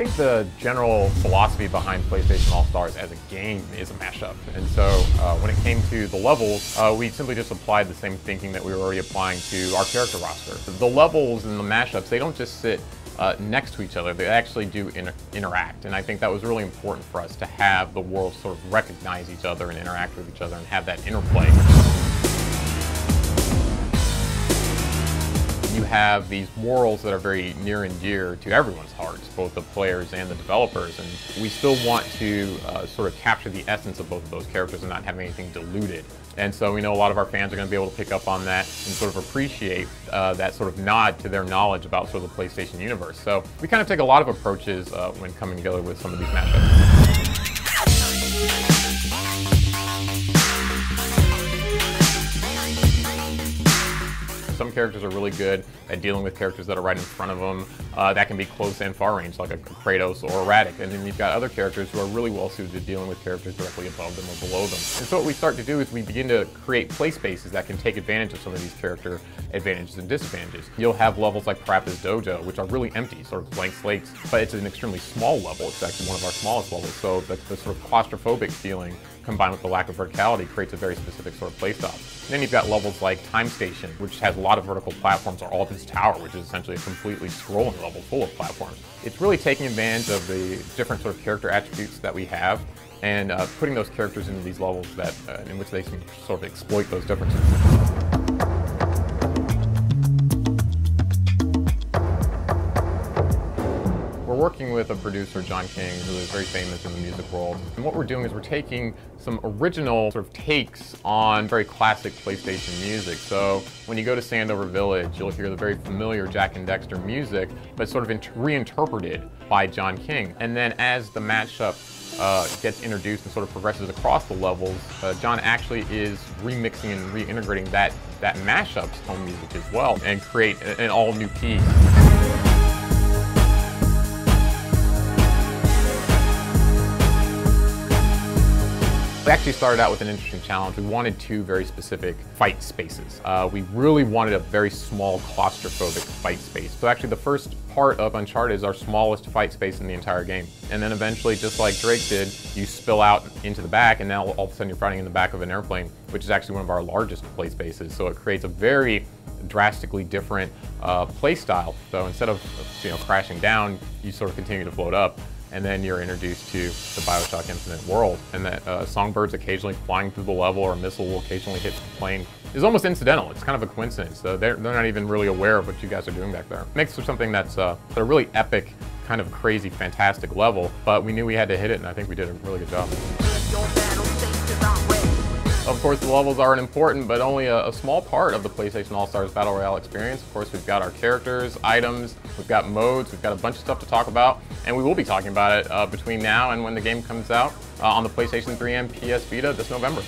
think the general philosophy behind PlayStation All-Stars as a game is a mashup. And so when it came to the levels, we simply just applied the same thinking that we were already applying to our character roster. The levels and the mashups, they don't just sit next to each other, they actually do interact. And I think that was really important for us to have the world sort of recognize each other and interact with each other and have that interplay. You have these worlds that are very near and dear to everyone's hearts, both the players and the developers, and we still want to sort of capture the essence of both of those characters and not have anything diluted. And so we know a lot of our fans are going to be able to pick up on that and sort of appreciate that sort of nod to their knowledge about sort of the PlayStation universe. So we kind of take a lot of approaches when coming together with some of these mashups. Some characters are really good at dealing with characters that are right in front of them. That can be close and far range, like a Kratos or a Radic. And then you've got other characters who are really well suited to dealing with characters directly above them or below them. And so what we start to do is we begin to create play spaces that can take advantage of some of these character advantages and disadvantages. You'll have levels like Parappa's Dojo, which are really empty, sort of blank slates, but it's an extremely small level. It's actually one of our smallest levels. So the sort of claustrophobic feeling combined with the lack of verticality creates a very specific sort of playstyle. And then you've got levels like Time Station, which has a lot of vertical platforms, or All This Tower, which is essentially a completely scrolling level full of platforms. It's really taking advantage of the different sort of character attributes that we have and putting those characters into these levels that in which they can sort of exploit those differences. We're working with a producer, John King, who is very famous in the music world. And what we're doing is we're taking some original sort of takes on very classic PlayStation music. So when you go to Sandover Village, you'll hear the very familiar Jack and Dexter music, but sort of reinterpreted by John King. And then as the mashup gets introduced and sort of progresses across the levels, John actually is remixing and reintegrating that mashup's home music as well and create an all new piece. We actually started out with an interesting challenge. We wanted two very specific fight spaces. We really wanted a very small claustrophobic fight space. So actually the first part of Uncharted is our smallest fight space in the entire game. And then eventually, just like Drake did, you spill out into the back and now all of a sudden you're fighting in the back of an airplane, which is actually one of our largest play spaces. So it creates a very drastically different play style. So instead of crashing down, you sort of continue to float up. And then you're introduced to the Bioshock Infinite world. And that songbirds occasionally flying through the level or a missile will occasionally hit the plane is almost incidental. It's kind of a coincidence. They're not even really aware of what you guys are doing back there. It makes for something that's a really epic, kind of crazy, fantastic level, but we knew we had to hit it, and I think we did a really good job. Of course, the levels are important, but only a small part of the PlayStation All-Stars Battle Royale experience. Of course, we've got our characters, items, we've got modes, we've got a bunch of stuff to talk about, and we will be talking about it between now and when the game comes out on the PlayStation 3 and PS Vita this November.